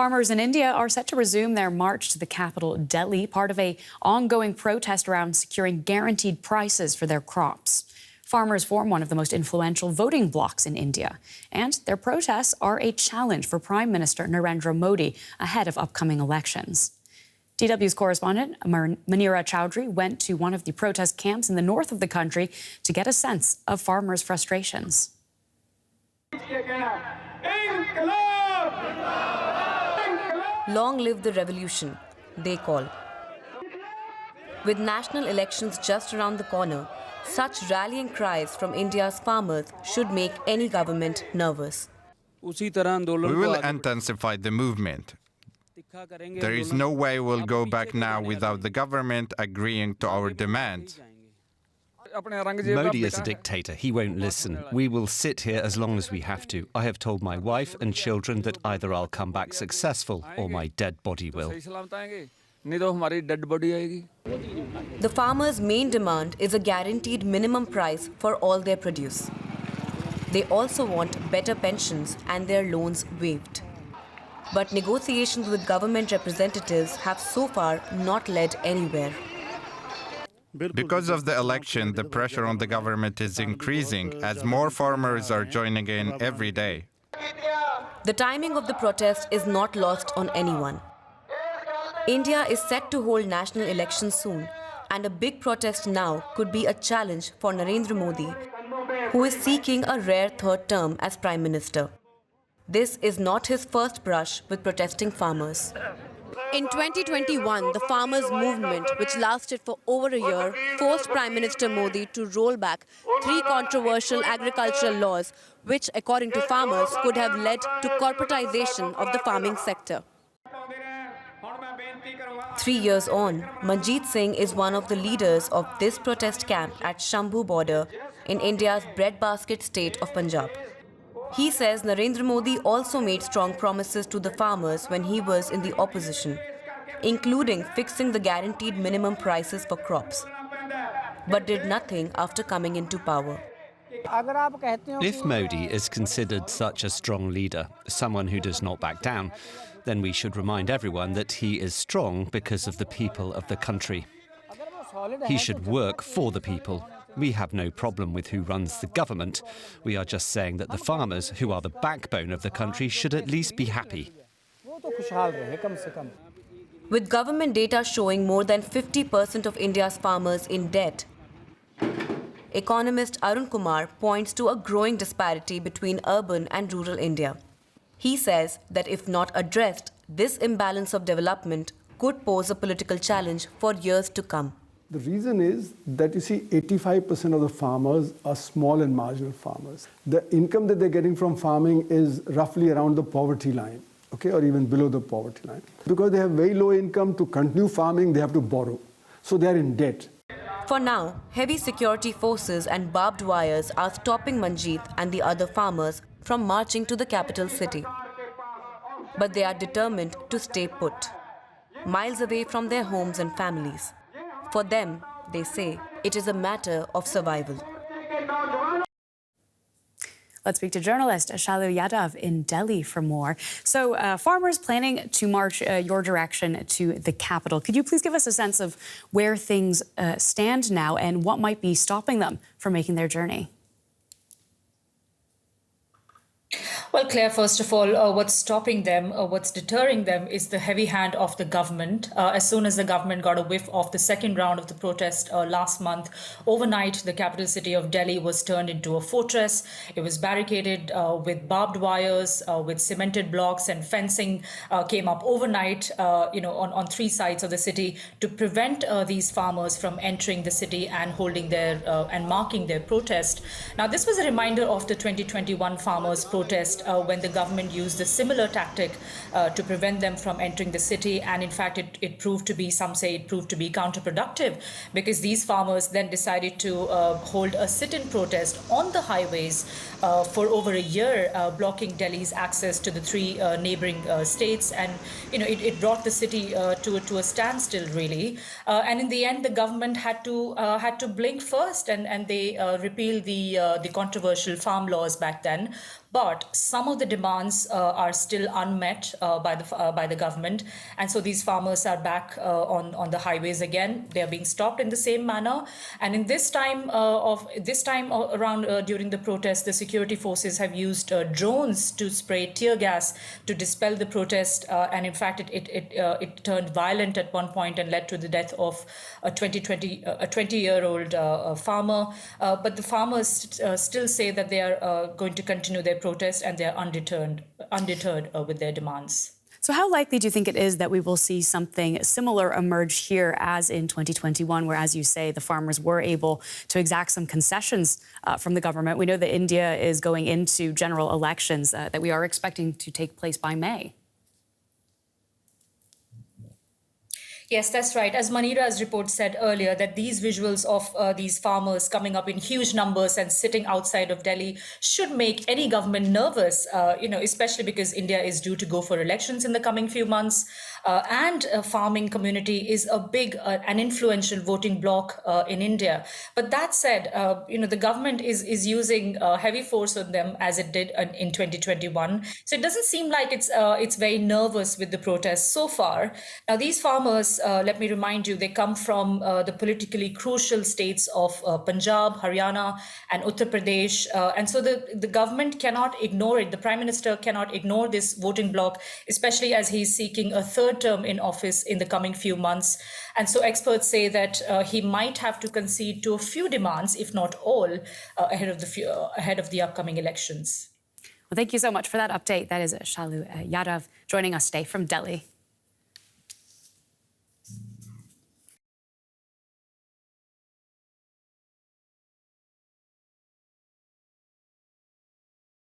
Farmers in India are set to resume their march to the capital, Delhi, part of an ongoing protest around securing guaranteed prices for their crops. Farmers form one of the most influential voting blocs in India, and their protests are a challenge for Prime Minister Narendra Modi ahead of upcoming elections. DW's correspondent Manira Chaudhary went to one of the protest camps in the north of the country to get a sense of farmers' frustrations. Long live the revolution, they call. With national elections just around the corner, such rallying cries from India's farmers should make any government nervous. We will intensify the movement. There is no way we'll go back now without the government agreeing to our demands. Modi is a dictator. He won't listen. We will sit here as long as we have to. I have told my wife and children that either I'll come back successful or my dead body will. The farmers' main demand is a guaranteed minimum price for all their produce. They also want better pensions and their loans waived. But negotiations with government representatives have so far not led anywhere. Because of the election, the pressure on the government is increasing as more farmers are joining in every day. The timing of the protest is not lost on anyone. India is set to hold national elections soon, and a big protest now could be a challenge for Narendra Modi, who is seeking a rare third term as Prime Minister. This is not his first brush with protesting farmers. In 2021, the farmers' movement, which lasted for over a year, forced Prime Minister Modi to roll back 3 controversial agricultural laws, which, according to farmers, could have led to corporatization of the farming sector. 3 years on, Manjeet Singh is one of the leaders of this protest camp at Shambhu border in India's breadbasket state of Punjab. He says Narendra Modi also made strong promises to the farmers when he was in the opposition, including fixing the guaranteed minimum prices for crops, but did nothing after coming into power. If Modi is considered such a strong leader, someone who does not back down, then we should remind everyone that he is strong because of the people of the country. He should work for the people. We have no problem with who runs the government. We are just saying that the farmers, who are the backbone of the country, should at least be happy. With government data showing more than 50% of India's farmers in debt, economist Arun Kumar points to a growing disparity between urban and rural India. He says that if not addressed, this imbalance of development could pose a political challenge for years to come. The reason is that you see 85% of the farmers are small and marginal farmers. The income that they're getting from farming is roughly around the poverty line, okay, or even below the poverty line. Because they have very low income, to continue farming, they have to borrow. So they're in debt. For now, heavy security forces and barbed wires are stopping Manjeet and the other farmers from marching to the capital city. But they are determined to stay put, miles away from their homes and families. For them, they say, it is a matter of survival. Let's speak to journalist Shalu Yadav in Delhi for more. So, farmers planning to march your direction to the capital. Could you please give us a sense of where things stand now and what might be stopping them from making their journey? Well, Claire, first of all, what's stopping them, what's deterring them is the heavy hand of the government. As soon as the government got a whiff of the second round of the protest last month, overnight, the capital city of Delhi was turned into a fortress. It was barricaded with barbed wires, with cemented blocks, and fencing came up overnight, on 3 sides of the city to prevent these farmers from entering the city and holding their and marking their protest. Now, this was a reminder of the 2021 farmers' protest when the government used a similar tactic to prevent them from entering the city. And in fact, it proved to be, some say it proved to be counterproductive, because these farmers then decided to hold a sit-in protest on the highways for over a year, blocking Delhi's access to the 3 neighboring states. And, it brought the city to a standstill, really. And in the end, the government had to blink first, and they repealed the controversial farm laws back then, But some of the demands are still unmet by the government, and so these farmers are back on the highways again. They are being stopped in the same manner, and in this time around during the protest, the security forces have used drones to spray tear gas to dispel the protest, and in fact it turned violent at one point and led to the death of a 20-year-old farmer. But the farmers still say that they are going to continue their protest, and they are undeterred with their demands. So how likely do you think it is that we will see something similar emerge here as in 2021, where, as you say, the farmers were able to exact some concessions from the government? We know that India is going into general elections that we are expecting to take place by May. Yes, that's right. As Manira's report said earlier, that these visuals of these farmers coming up in huge numbers and sitting outside of Delhi should make any government nervous, especially because India is due to go for elections in the coming few months. And a farming community is a big and influential voting bloc in India. But that said, the government is using heavy force on them, as it did in 2021. So it doesn't seem like it's very nervous with the protests so far. Now, these farmers, let me remind you, they come from the politically crucial states of Punjab, Haryana, and Uttar Pradesh. And so the government cannot ignore it. The Prime Minister cannot ignore this voting bloc, especially as he's seeking a third term in office in the coming few months. And so experts say that he might have to concede to a few demands, if not all, ahead of the upcoming elections. Well, thank you so much for that update. That is Shalu Yadav joining us today from Delhi.